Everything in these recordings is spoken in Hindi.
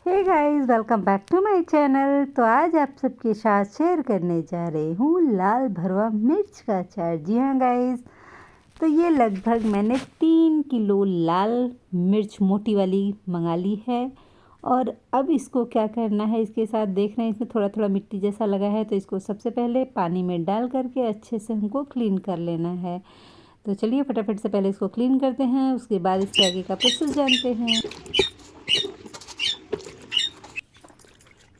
Hey guys, welcome back to my channel. तो आज आप सबके साथ शेयर करने जा रही हूँ लाल भरवा मिर्च का अचार। जी हाँ गाइस, तो ये लगभग मैंने 3 किलो लाल मिर्च मोटी वाली मंगा ली है। और अब इसको क्या करना है, इसके साथ देख रहे हैं इसमें थोड़ा थोड़ा मिट्टी जैसा लगा है, तो इसको सबसे पहले पानी में डाल करके अच्छे से हमको क्लीन कर लेना है। तो चलिए फटाफट से पहले इसको क्लीन करते हैं, उसके बाद इसके आगे का प्रोसेस जानते हैं।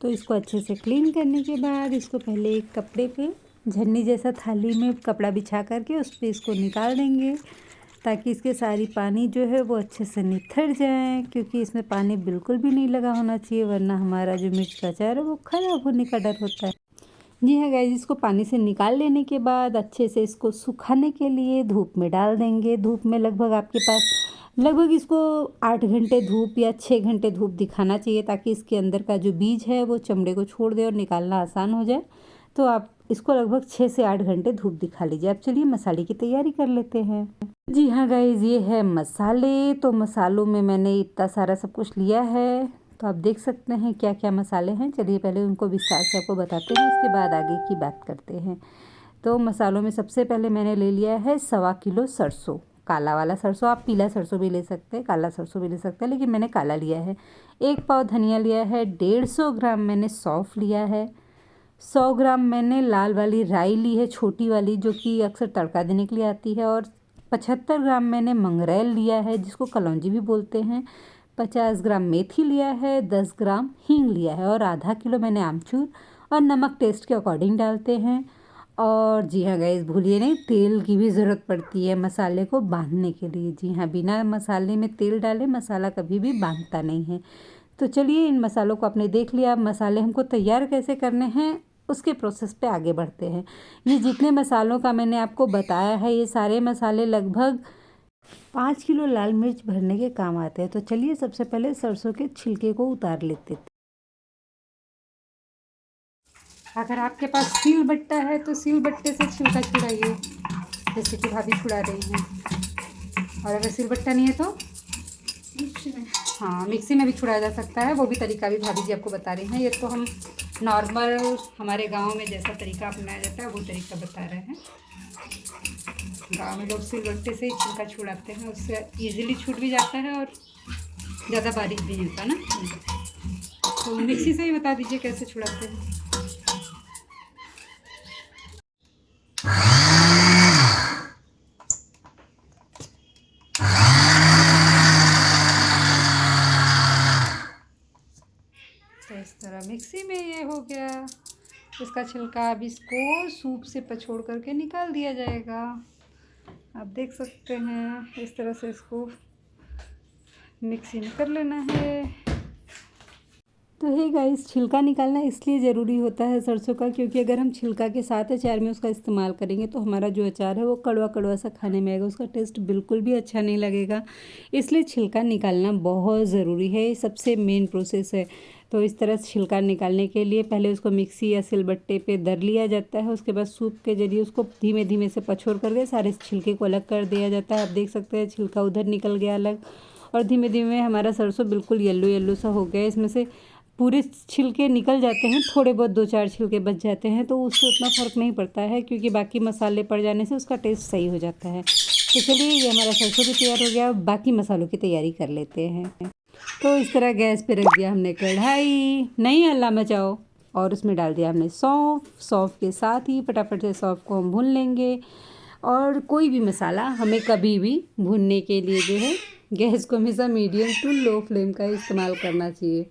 तो इसको अच्छे से क्लीन करने के बाद इसको पहले एक कपड़े पे झन्नी जैसा थाली में कपड़ा बिछा करके उस पर इसको निकाल देंगे, ताकि इसके सारी पानी जो है वो अच्छे से निथर जाए, क्योंकि इसमें पानी बिल्कुल भी नहीं लगा होना चाहिए, वरना हमारा जो मिर्च का अचार है वो ख़राब होने का डर होता है। जी हाँ गाइस, इसको पानी से निकाल लेने के बाद अच्छे से इसको सुखाने के लिए धूप में डाल देंगे। धूप में लगभग आपके पास लगभग इसको 8 घंटे धूप या 6 घंटे धूप दिखाना चाहिए, ताकि इसके अंदर का जो बीज है वो चमड़े को छोड़ दे और निकालना आसान हो जाए। तो आप इसको लगभग 6 से 8 घंटे धूप दिखा लीजिए। अब चलिए मसाले की तैयारी कर लेते हैं। जी हाँ गाइस, ये है मसाले। तो मसालों में मैंने इतना सारा सब कुछ लिया है, तो आप देख सकते हैं क्या क्या मसाले हैं। चलिए पहले उनको विस्तार से आपको बताते हैं, उसके बाद आगे की बात करते हैं। तो मसालों में सबसे पहले मैंने ले लिया है 1.25 किलो सरसों। काला वाला सरसों, आप पीला सरसों भी ले सकते हैं, काला सरसों भी ले सकते हैं, लेकिन मैंने काला लिया है। 1 पाव धनिया लिया है। 150 ग्राम मैंने सौंफ लिया है। 100 ग्राम मैंने लाल वाली राई ली है, छोटी वाली, जो कि अक्सर तड़का देने के लिए आती है। और 75 ग्राम मैंने मंगरेल लिया है, जिसको कलौंजी भी बोलते हैं। 50 ग्राम मेथी लिया है। 10 ग्राम हींग लिया है और आधा किलो मैंने आमचूर। और नमक टेस्ट के अकॉर्डिंग डालते हैं। और जी हाँ गाइस, भूलिए नहीं, तेल की भी ज़रूरत पड़ती है मसाले को बांधने के लिए। जी हाँ, बिना मसाले में तेल डाले मसाला कभी भी बांधता नहीं है। तो चलिए इन मसालों को आपने देख लिया। अब मसाले हमको तैयार कैसे करने हैं उसके प्रोसेस पे आगे बढ़ते हैं। ये जितने मसालों का मैंने आपको बताया है, ये सारे मसाले लगभग 5 किलो लाल मिर्च भरने के काम आते हैं। तो चलिए सबसे पहले सरसों के छिलके को उतार लेते हैं। अगर आपके पास सील बट्टा है तो सील बट्टे से छिलका छुड़ाइए, जैसे कि भाभी छुड़ा रही हैं। और अगर सील बट्टा नहीं है तो मिक्सी में, हाँ मिक्सी में भी छुड़ाया जा सकता है। वो भी तरीका भी भाभी जी आपको बता रही हैं। ये तो हम नॉर्मल हमारे गांव में जैसा तरीका अपनाया जाता है वो तरीका बता रहे हैं। गांव में लोग सिलबट्टे से ही छिलका छुड़ाते हैं, उससे इजीली छूट भी जाता है और ज़्यादा बारीक भी नहीं होता ना। तो मिक्सी से ही बता दीजिए कैसे छुड़ाते हैं। तो इस तरह मिक्सी में ये हो गया इसका छिलका। अब इसको सूप से पछोड़ करके निकाल दिया जाएगा। आप देख सकते हैं इस तरह से इसको मिक्सी में कर लेना है। तो हे गाइस, छिलका निकालना इसलिए ज़रूरी होता है सरसों का, क्योंकि अगर हम छिलका के साथ अचार में उसका इस्तेमाल करेंगे तो हमारा जो अचार है वो कड़वा कड़वा सा खाने में आएगा, उसका टेस्ट बिल्कुल भी अच्छा नहीं लगेगा। इसलिए छिलका निकालना बहुत ज़रूरी है, ये सबसे मेन प्रोसेस है। तो इस तरह छिलका निकालने के लिए पहले उसको मिक्सी या सिलबट्टे पे दर लिया जाता है, उसके बाद सूप के जरिए उसको धीमे धीमे से पछोड़ करके सारे छिलके को अलग कर दिया जाता है। आप देख सकते हैं छिलका उधर निकल गया अलग, और धीमे धीमे हमारा सरसों बिल्कुल येलो येलो सा हो गया। इसमें से पूरे छिलके निकल जाते हैं, थोड़े बहुत 2-4 छिलके बच जाते हैं, तो उससे उतना फ़र्क नहीं पड़ता है, क्योंकि बाकी मसाले पड़ जाने से उसका टेस्ट सही हो जाता है। तो चलिए ये हमारा सरसों भी तैयार हो गया, बाकी मसालों की तैयारी कर लेते हैं। तो इस तरह गैस पे रख दिया हमने कढ़ाई, नहीं हल्ला मचाओ, और उसमें डाल दिया हमने सौंफ। सौंफ के साथ ही फटाफट से सौंफ को हम भून लेंगे। और कोई भी मसाला हमें कभी भी भूनने के लिए जो है गैस को हमेशा मीडियम टू लो फ्लेम का इस्तेमाल करना चाहिए,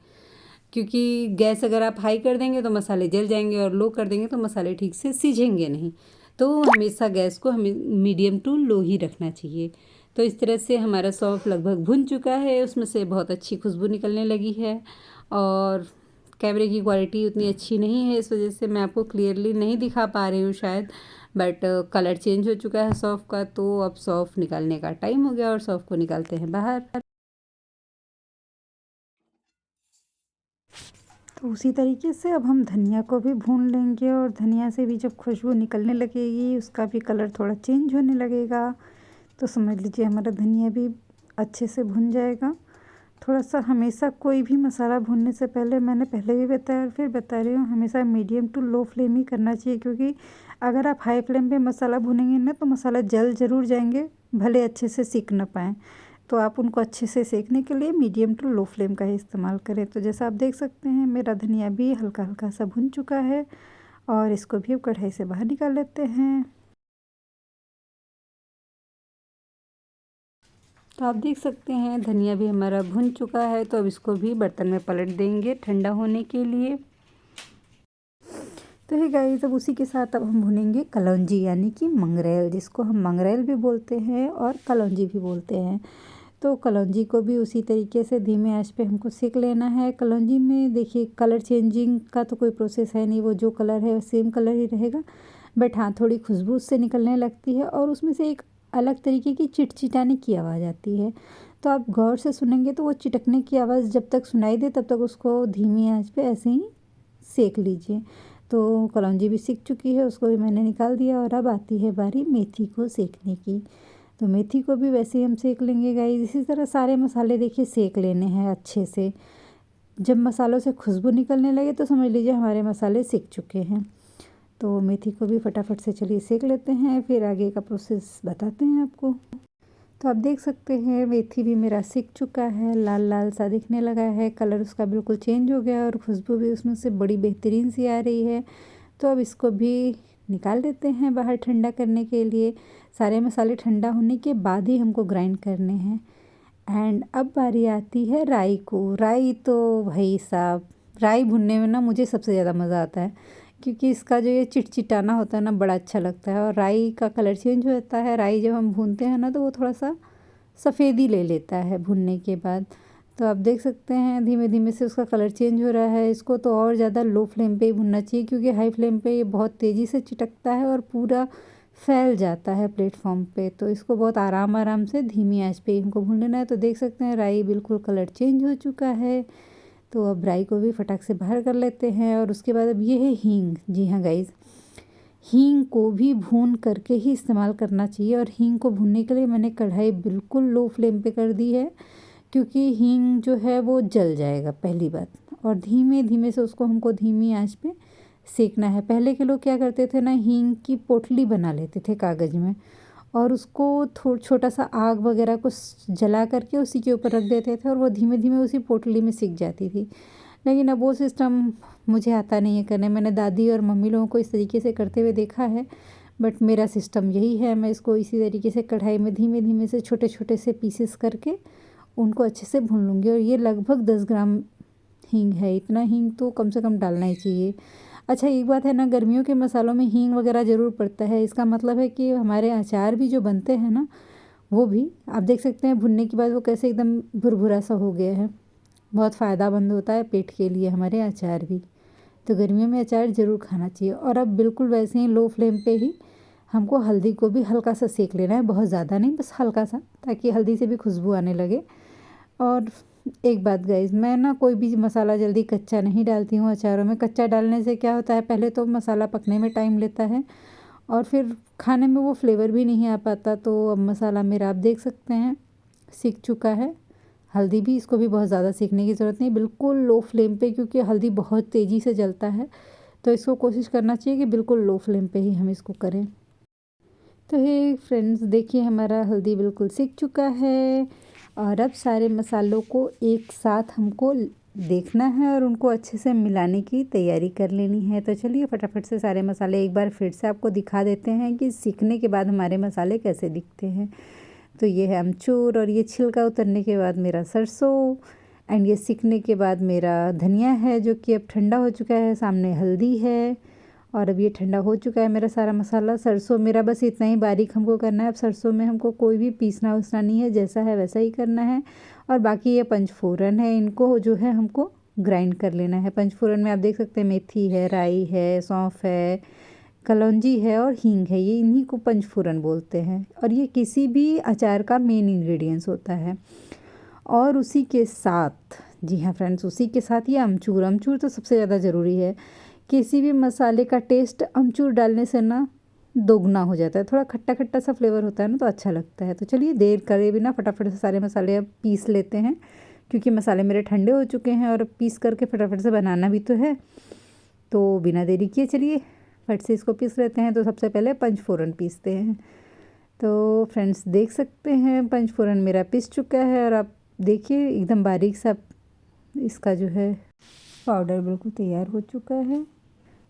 क्योंकि गैस अगर आप हाई कर देंगे तो मसाले जल जाएंगे और लो कर देंगे तो मसाले ठीक से सिझेंगे नहीं। तो हमेशा गैस को हमें मीडियम टू लो ही रखना चाहिए। तो इस तरह से हमारा सौंफ लगभग भुन चुका है, उसमें से बहुत अच्छी खुशबू निकलने लगी है। और कैमरे की क्वालिटी उतनी अच्छी नहीं है, इस वजह से मैं आपको क्लियरली नहीं दिखा पा रही हूँ शायद, बट कलर चेंज हो चुका है सौंफ का। तो अब सौंफ निकालने का टाइम हो गया और सौंफ को निकालते हैं बाहर। तो उसी तरीके से अब हम धनिया को भी भून लेंगे, और धनिया से भी जब खुशबू निकलने लगेगी उसका भी कलर थोड़ा चेंज होने लगेगा, तो समझ लीजिए हमारा धनिया भी अच्छे से भुन जाएगा। थोड़ा सा हमेशा कोई भी मसाला भूनने से पहले, मैंने पहले भी बताया और फिर बता रही हूँ, हमेशा मीडियम टू लो फ्लेम ही करना चाहिए, क्योंकि अगर आप हाई फ्लेम पे मसाला भूनेंगे ना तो मसाला जल ज़रूर जाएंगे, भले अच्छे से सीख ना पाएँ। तो आप उनको अच्छे से सेकने के लिए मीडियम टू लो फ्लेम का ही इस्तेमाल करें। तो जैसा आप देख सकते हैं मेरा धनिया भी हल्का हल्का सा भुन चुका है और इसको भी अब कढ़ाई से बाहर निकाल लेते हैं। तो आप देख सकते हैं धनिया भी हमारा भुन चुका है, तो अब इसको भी बर्तन में पलट देंगे ठंडा होने के लिए। तो है गाइस, अब उसी के साथ अब हम भुनेंगे कलौंजी यानी कि मंगरेल, जिसको हम मंगरेल भी बोलते हैं और कलौंजी भी बोलते हैं। तो कलौंजी को भी उसी तरीके से धीमे आंच पे हमको सेक लेना है। कलौंजी में देखिए कलर चेंजिंग का तो कोई प्रोसेस है नहीं, वो जो कलर है सेम कलर ही रहेगा, बट हाँ थोड़ी खुशबू उससे निकलने लगती है और उसमें से एक अलग तरीके की चिटचिटाने की आवाज़ आती है। तो आप गौर से सुनेंगे तो वो चिटकने की आवाज़ जब तक सुनाई दे तब तक उसको धीमी आंच पे ऐसे ही सेक लीजिए। तो कलौंजी भी सीख चुकी है, उसको भी मैंने निकाल दिया और अब आती है बारी मेथी को सेकने की। तो मेथी को भी वैसे ही हम सेक लेंगे गाइस। इसी तरह सारे मसाले देखिए सेक लेने हैं अच्छे से। जब मसालों से खुशबू निकलने लगे तो समझ लीजिए हमारे मसाले सीख चुके हैं। तो मेथी को भी फटाफट से चलिए सेक लेते हैं, फिर आगे का प्रोसेस बताते हैं आपको। तो आप देख सकते हैं मेथी भी मेरा सिक चुका है, लाल लाल सा दिखने लगा है, कलर उसका बिल्कुल चेंज हो गया और खुशबू भी उसमें से बड़ी बेहतरीन सी आ रही है। तो अब इसको भी निकाल देते हैं बाहर ठंडा करने के लिए। सारे मसाले ठंडा होने के बाद ही हमको ग्राइंड करने हैं। एंड अब बारी आती है राई को। राई तो भाई साहब, राई भुनने में ना मुझे सबसे ज़्यादा मज़ा आता है, क्योंकि इसका जो ये चिटचिटाना होता है ना बड़ा अच्छा लगता है और राई का कलर चेंज हो जाता है। राई जब हम भूनते हैं ना तो वो थोड़ा सा सफ़ेदी ले लेता है भुनने के बाद। तो आप देख सकते हैं धीमे धीमे से उसका कलर चेंज हो रहा है। इसको तो और ज़्यादा लो फ्लेम पे ही भुनना चाहिए, क्योंकि हाई फ्लेम पे ये बहुत तेज़ी से चिटकता है और पूरा फैल जाता है प्लेटफॉर्म पे। तो इसको बहुत आराम आराम से धीमी आंच पे हमको भून लेना है। तो देख सकते हैं राई बिल्कुल कलर चेंज हो चुका है। तो अब राई को भी फटाक से बाहर कर लेते हैं और उसके बाद अब ये है हींग। जी हाँ गाइज़, हींग को भी भून करके ही इस्तेमाल करना चाहिए और हींग को भूनने के लिए मैंने कढ़ाई बिल्कुल लो फ्लेम पे कर दी है, क्योंकि हींग जो है वो जल जाएगा पहली बात। और धीमे धीमे से उसको हमको धीमी आंच पे सेकना है। पहले के लोग क्या करते थे ना, हींग की पोटली बना लेते थे कागज़ में और उसको छोटा सा आग वगैरह को जला करके उसी के ऊपर रख देते थे और वो धीमे धीमे उसी पोटली में सिक जाती थी। लेकिन अब वो सिस्टम मुझे आता नहीं है करने। मैंने दादी और मम्मी लोगों को इस तरीके से करते हुए देखा है, बट मेरा सिस्टम यही है। मैं इसको इसी तरीके से कढ़ाई में धीमे धीमे से छोटे छोटे से पीसेस करके उनको अच्छे से भून लूँगी। और ये लगभग 10 ग्राम हींग है, इतना हींग तो कम से कम डालना ही चाहिए। अच्छा एक बात है ना, गर्मियों के मसालों में हींग वगैरह ज़रूर पड़ता है। इसका मतलब है कि हमारे अचार भी जो बनते हैं ना, वो भी आप देख सकते हैं भुनने के बाद वो कैसे एकदम भुरभुरा सा हो गया है। बहुत फ़ायदेमंद होता है पेट के लिए हमारे अचार भी। तो गर्मियों में अचार ज़रूर खाना चाहिए। और अब बिल्कुल वैसे ही लो फ्लेम पे ही हमको हल्दी को भी हल्का सा सेक लेना है, बहुत ज़्यादा नहीं, बस हल्का सा, ताकि हल्दी से भी खुशबू आने लगे। और एक बात गाइज़, मैं ना कोई भी मसाला जल्दी कच्चा नहीं डालती हूँ अचारों में। कच्चा डालने से क्या होता है, पहले तो मसाला पकने में टाइम लेता है और फिर खाने में वो फ्लेवर भी नहीं आ पाता। तो अब मसाला मेरा आप देख सकते हैं सीख चुका है। हल्दी भी, इसको भी बहुत ज़्यादा सीखने की ज़रूरत नहीं, बिल्कुल लो फ्लेम पे, क्योंकि हल्दी बहुत तेज़ी से जलता है। तो इसको कोशिश करना चाहिए कि बिल्कुल लो फ्लेम पे ही हम इसको करें। तो हे फ्रेंड्स, देखिए हमारा हल्दी बिल्कुल सीख चुका है और अब सारे मसालों को एक साथ हमको देखना है और उनको अच्छे से मिलाने की तैयारी कर लेनी है। तो चलिए फटाफट से सारे मसाले एक बार फिर से आपको दिखा देते हैं कि सीखने के बाद हमारे मसाले कैसे दिखते हैं। तो ये है अमचूर और ये छिलका उतरने के बाद मेरा सरसों एंड ये सीखने के बाद मेरा धनिया है जो कि अब ठंडा हो चुका है। सामने हल्दी है और अब ये ठंडा हो चुका है मेरा सारा मसाला। सरसों मेरा बस इतना ही बारीक हमको करना है। अब सरसों में हमको कोई भी पीसना उसना नहीं है, जैसा है वैसा ही करना है। और बाकी ये पंचफोरन है, इनको जो है हमको ग्राइंड कर लेना है। पंचफोरन में आप देख सकते हैं मेथी है, राई है, सौंफ है, कलौंजी है और हींग है। ये इन्हीं को पंचफोरन बोलते हैं और ये किसी भी अचार का मेन इंग्रेडिएंट्स होता है। और उसी के साथ, जी हाँ फ्रेंड्स, उसी के साथ ये अमचूर। अमचूर तो सबसे ज़्यादा ज़रूरी है। किसी भी मसाले का टेस्ट अमचूर डालने से ना दोगुना हो जाता है। थोड़ा खट्टा खट्टा सा फ्लेवर होता है ना, तो अच्छा लगता है। तो चलिए देर करे बिना फटाफट से सारे मसाले अब पीस लेते हैं क्योंकि मसाले मेरे ठंडे हो चुके हैं और पीस करके फटाफट से बनाना भी तो है। तो बिना देरी किए चलिए फट से इसको पीस लेते हैं। तो सबसे पहले पंचफोरन पीसते हैं। तो फ्रेंड्स देख सकते हैं पंचफोरन मेरा पीस चुका है और आप देखिए एकदम बारीक सा इसका जो है पाउडर बिल्कुल तैयार हो चुका है।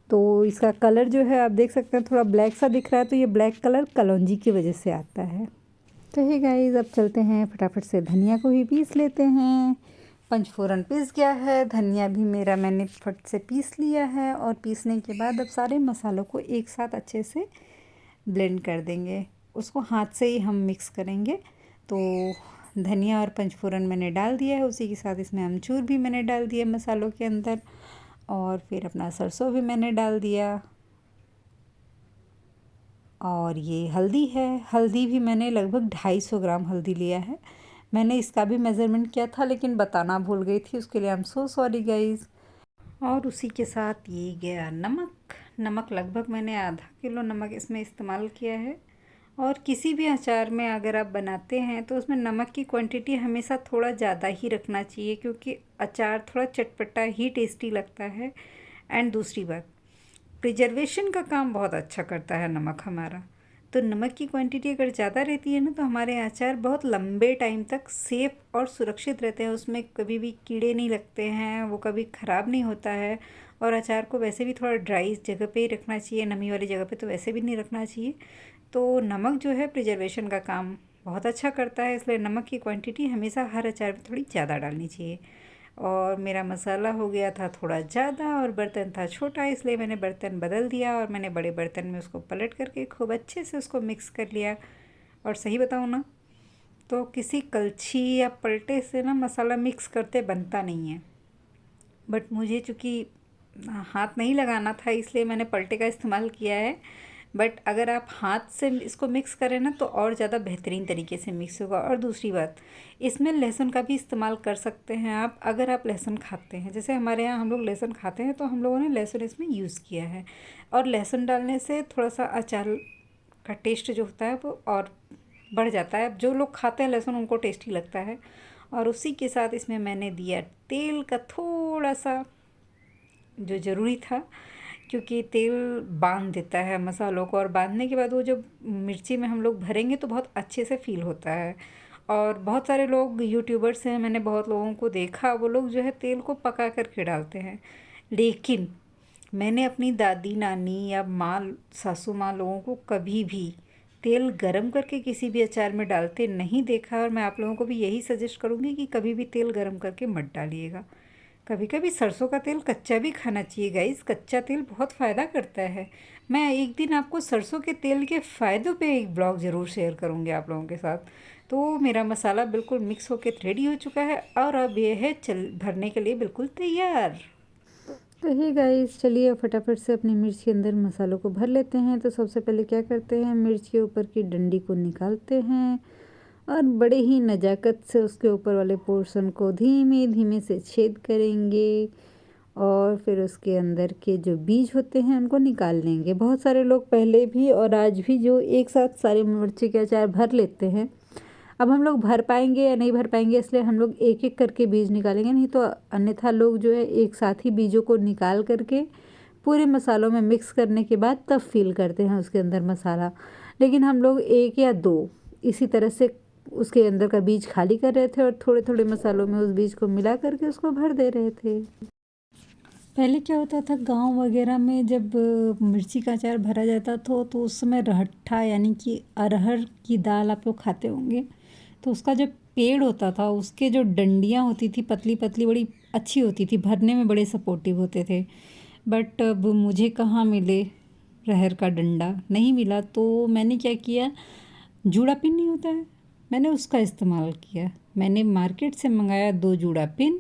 तो इसका कलर जो है आप देख सकते हैं थोड़ा ब्लैक सा दिख रहा है, तो ये ब्लैक कलर कलौंजी की वजह से आता है। तो हे गाइस अब चलते हैं फटाफट से धनिया को भी पीस लेते हैं। पंचफोरन पीस गया है, धनिया भी मेरा मैंने फट से पीस लिया है और पीसने के बाद अब सारे मसालों को एक साथ अच्छे से ब्लेंड कर देंगे। उसको हाथ से ही हम मिक्स करेंगे। तो धनिया और पंचफोरन मैंने डाल दिया है, उसी के साथ इसमें अमचूर भी मैंने डाल दिया मसालों के अंदर और फिर अपना सरसों भी मैंने डाल दिया। और ये हल्दी है, हल्दी भी मैंने लगभग 250 ग्राम हल्दी लिया है। मैंने इसका भी मेज़रमेंट किया था लेकिन बताना भूल गई थी, उसके लिए I am so sorry guys. और उसी के साथ ये गया नमक। नमक लगभग मैंने आधा किलो नमक इसमें इस्तेमाल किया है। और किसी भी अचार में अगर आप बनाते हैं तो उसमें नमक की क्वांटिटी हमेशा थोड़ा ज़्यादा ही रखना चाहिए, क्योंकि अचार थोड़ा चटपटा ही टेस्टी लगता है। एंड दूसरी बात, प्रिजर्वेशन का काम बहुत अच्छा करता है नमक हमारा। तो नमक की क्वांटिटी अगर ज़्यादा रहती है ना तो हमारे अचार बहुत लंबे टाइम तक सेफ़ और सुरक्षित रहते हैं। उसमें कभी भी कीड़े नहीं लगते हैं, वो कभी ख़राब नहीं होता है। और अचार को वैसे भी थोड़ा ड्राई जगह पे ही रखना चाहिए, नमी वाली जगह पे तो वैसे भी नहीं रखना चाहिए। तो नमक जो है प्रिजर्वेशन का काम बहुत अच्छा करता है, इसलिए नमक की क्वांटिटी हमेशा हर अचार में थोड़ी ज़्यादा डालनी चाहिए। और मेरा मसाला हो गया था थोड़ा ज़्यादा और बर्तन था छोटा, इसलिए मैंने बर्तन बदल दिया और मैंने बड़े बर्तन में उसको पलट करके खूब अच्छे से उसको मिक्स कर लिया। और सही बताऊँ ना तो किसी कलछी या पलटे से ना मसाला मिक्स करते बनता नहीं है, बट मुझे चूँकि हाथ नहीं लगाना था इसलिए मैंने पलटे का इस्तेमाल किया है। बट अगर आप हाथ से इसको मिक्स करें ना तो और ज़्यादा बेहतरीन तरीके से मिक्स होगा। और दूसरी बात, इसमें लहसुन का भी इस्तेमाल कर सकते हैं आप, अगर आप लहसुन खाते हैं। जैसे हमारे यहाँ हम लोग लहसुन खाते हैं तो हम लोगों ने लहसुन इसमें यूज़ किया है। और लहसुन डालने से थोड़ा सा अचार का टेस्ट जो होता है वो और बढ़ जाता है। अब जो लोग खाते हैं लहसुन उनको टेस्टी लगता है। और उसी के साथ इसमें मैंने दिया तेल का थोड़ा सा, जो ज़रूरी था, क्योंकि तेल बांध देता है मसालों को और बांधने के बाद वो जब मिर्ची में हम लोग भरेंगे तो बहुत अच्छे से फ़ील होता है। और बहुत सारे लोग यूट्यूबर्स हैं, मैंने बहुत लोगों को देखा, वो लोग जो है तेल को पका करके डालते हैं। लेकिन मैंने अपनी दादी नानी या माँ सासू माँ लोगों को कभी भी तेल गरम करके किसी भी अचार में डालते नहीं देखा। और मैं आप लोगों को भी यही सजेस्ट करूँगी कि कभी भी तेल गरम करके मत डालिएगा। कभी कभी सरसों का तेल कच्चा भी खाना चाहिए गाइस, कच्चा तेल बहुत फ़ायदा करता है। मैं एक दिन आपको सरसों के तेल के फ़ायदों पे एक ब्लॉग ज़रूर शेयर करूँगी आप लोगों के साथ। तो मेरा मसाला बिल्कुल मिक्स होकर रेडी हो चुका है और अब ये है भरने के लिए बिल्कुल तैयार। तो हे गाइस चलिए फटाफट से अपनी मिर्च के अंदर मसालों को भर लेते हैं। तो सबसे पहले क्या करते हैं, मिर्च के ऊपर की डंडी को निकालते हैं और बड़े ही नज़ाकत से उसके ऊपर वाले पोर्शन को धीमे धीमे से छेद करेंगे और फिर उसके अंदर के जो बीज होते हैं उनको निकाल लेंगे। बहुत सारे लोग पहले भी और आज भी जो एक साथ सारे मिर्ची के अचार भर लेते हैं। अब हम लोग भर पाएंगे या नहीं भर पाएंगे, इसलिए हम लोग एक एक करके बीज निकालेंगे, नहीं तो अन्यथा लोग जो है एक साथ ही बीजों को निकाल करके पूरे मसालों में मिक्स करने के बाद तब फिल करते हैं उसके अंदर मसाला। लेकिन हम लोग एक या दो इसी तरह से उसके अंदर का बीज खाली कर रहे थे और थोड़े थोड़े मसालों में उस बीज को मिला करके उसको भर दे रहे थे। पहले क्या होता था गांव वगैरह में, जब मिर्ची का अचार भरा जाता था तो उस समय रहट्ठा यानी कि अरहर की दाल आप लोग खाते होंगे, तो उसका जो पेड़ होता था उसके जो डंडियाँ होती थी पतली पतली बड़ी अच्छी होती थी, भरने में बड़े सपोर्टिव होते थे। बट अब मुझे कहाँ मिले रहर का डंडा, नहीं मिला। तो मैंने क्या किया, जूड़ा पिन नहीं होता है, मैंने उसका इस्तेमाल किया। मैंने मार्केट से मंगाया 2 जूड़ा पिन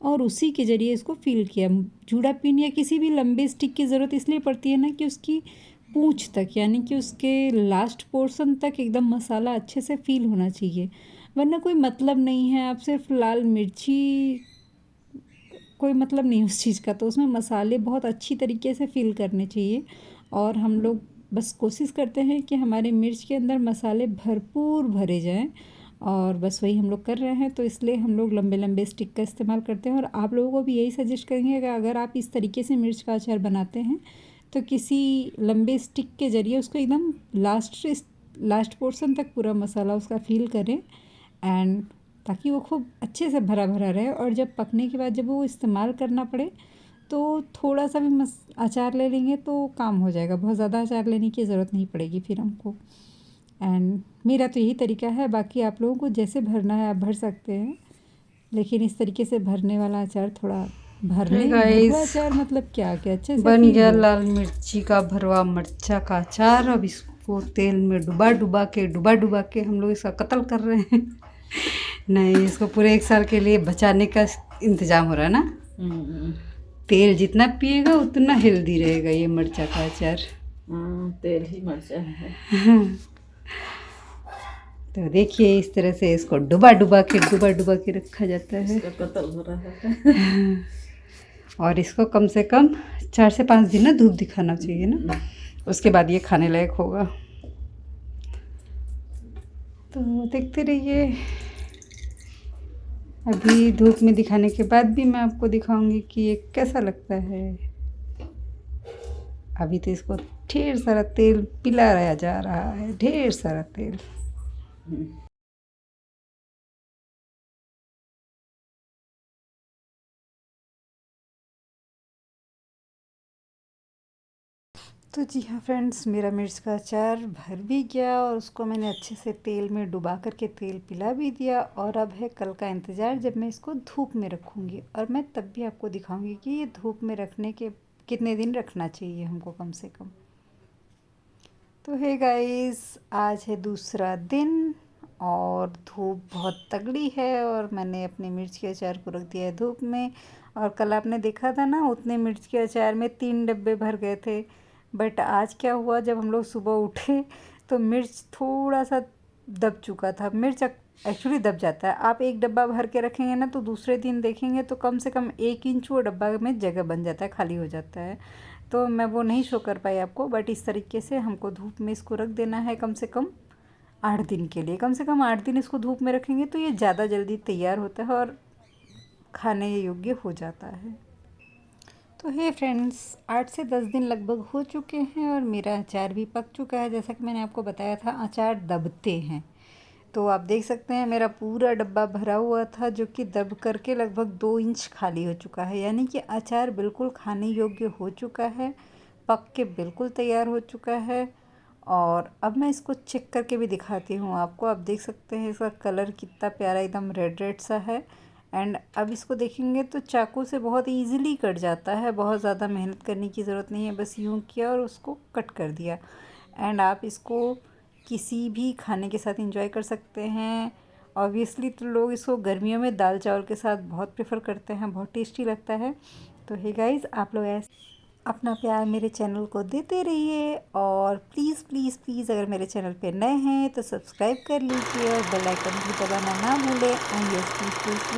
और उसी के ज़रिए इसको फ़िल किया। जूड़ा पिन या किसी भी लंबे स्टिक की ज़रूरत इसलिए पड़ती है ना कि उसकी पूँछ तक यानी कि उसके लास्ट पोर्शन तक एकदम मसाला अच्छे से फ़ील होना चाहिए, वरना कोई मतलब नहीं है। आप सिर्फ लाल मिर्ची, कोई मतलब नहीं उस चीज़ का, तो उसमें मसाले बहुत अच्छी तरीके से फ़िल करने चाहिए। और हम लोग बस कोशिश करते हैं कि हमारे मिर्च के अंदर मसाले भरपूर भरे जाएं और बस वही हम लोग कर रहे हैं, तो इसलिए हम लोग लंबे लंबे स्टिक का इस्तेमाल करते हैं। और आप लोगों को भी यही सजेस्ट करेंगे कि अगर आप इस तरीके से मिर्च का अचार बनाते हैं तो किसी लंबे स्टिक के ज़रिए उसको एकदम लास्ट पोर्शन तक पूरा मसाला उसका फ़ील करें, एंड ताकि वो खूब अच्छे से भरा भरा रहे। और जब पकने के बाद जब वो इस्तेमाल करना पड़े तो थोड़ा सा भी अचार ले लेंगे तो काम हो जाएगा, बहुत ज़्यादा अचार लेने की ज़रूरत नहीं पड़ेगी फिर हमको। एंड मेरा तो यही तरीका है, बाकी आप लोगों को जैसे भरना है आप भर सकते हैं, लेकिन इस तरीके से भरने वाला अचार थोड़ा भरवा अचार मतलब क्या क्या अच्छे से बन गया लाल मिर्ची का भरवा मिर्चा का अचार। अब इसको तेल में डुबा डुबा के हम लोग इसका कत्ल कर रहे हैं। नहीं, इसको पूरे 1 साल के लिए बचाने का इंतजाम हो रहा है ना। तेल जितना पिएगा उतना हेल्दी रहेगा ये मिर्चा का अचार। तेल ही मिर्चा है। तो देखिए इस तरह से इसको डुबा डुबा के रखा जाता है। कत्ल हो रहा है। और इसको कम से कम 4 से 5 दिन ना धूप दिखाना चाहिए ना, उसके बाद ये खाने लायक होगा। तो देखते रहिए। अभी धूप में दिखाने के बाद भी मैं आपको दिखाऊंगी कि ये कैसा लगता है। अभी तो इसको ढेर सारा तेल पिलाया जा रहा है, ढेर सारा तेल। तो जी हाँ फ्रेंड्स, मेरा मिर्च का अचार भर भी गया और उसको मैंने अच्छे से तेल में डुबा करके तेल पिला भी दिया। और अब है कल का इंतज़ार जब मैं इसको धूप में रखूँगी, और मैं तब भी आपको दिखाऊंगी कि ये धूप में रखने के कितने दिन रखना चाहिए हमको कम से कम। तो है गाइस, आज है दूसरा दिन और धूप बहुत तगड़ी है, और मैंने अपने मिर्च के अचार को रख दिया है धूप में। और कल आपने देखा था ना, उतने मिर्च के अचार में 3 डब्बे भर गए थे। बट आज क्या हुआ, जब हम लोग सुबह उठे तो मिर्च थोड़ा सा दब चुका था। मिर्च एक्चुअली दब जाता है, आप 1 डब्बा भर के रखेंगे ना तो दूसरे दिन देखेंगे तो कम से कम 1 इंच वो डब्बा में जगह बन जाता है, खाली हो जाता है। तो मैं वो नहीं शो कर पाई आपको, बट इस तरीके से हमको धूप में इसको रख देना है कम से कम 8 दिन के लिए। कम से कम 8 दिन इसको धूप में रखेंगे तो ये ज़्यादा जल्दी तैयार होता है और खाने योग्य हो जाता है। तो हे फ्रेंड्स, 8 से 10 दिन लगभग हो चुके हैं और मेरा अचार भी पक चुका है। जैसा कि मैंने आपको बताया था, अचार दबते हैं, तो आप देख सकते हैं मेरा पूरा डब्बा भरा हुआ था जो कि दब करके लगभग 2 इंच खाली हो चुका है। यानी कि अचार बिल्कुल खाने योग्य हो चुका है, पक के बिल्कुल तैयार हो चुका है। और अब मैं इसको चेक करके भी दिखाती हूँ आपको। आप देख सकते हैं इसका कलर कितना प्यारा एकदम रेड रेड सा है। एंड अब इसको देखेंगे तो चाकू से बहुत इजीली कट जाता है, बहुत ज़्यादा मेहनत करने की ज़रूरत नहीं है, बस यूँ किया और उसको कट कर दिया। एंड आप इसको किसी भी खाने के साथ एंजॉय कर सकते हैं। ऑब्वियसली तो लोग इसको गर्मियों में दाल चावल के साथ बहुत प्रेफर करते हैं, बहुत टेस्टी लगता है। तो हे गाइस, आप लोग ऐसे अपना प्यार मेरे चैनल को देते रहिए, और प्लीज़ प्लीज़ प्लीज़ अगर मेरे चैनल पे नए हैं तो सब्सक्राइब कर लीजिए और बेल आइकन भी दबाना ना भूलें। And yes please please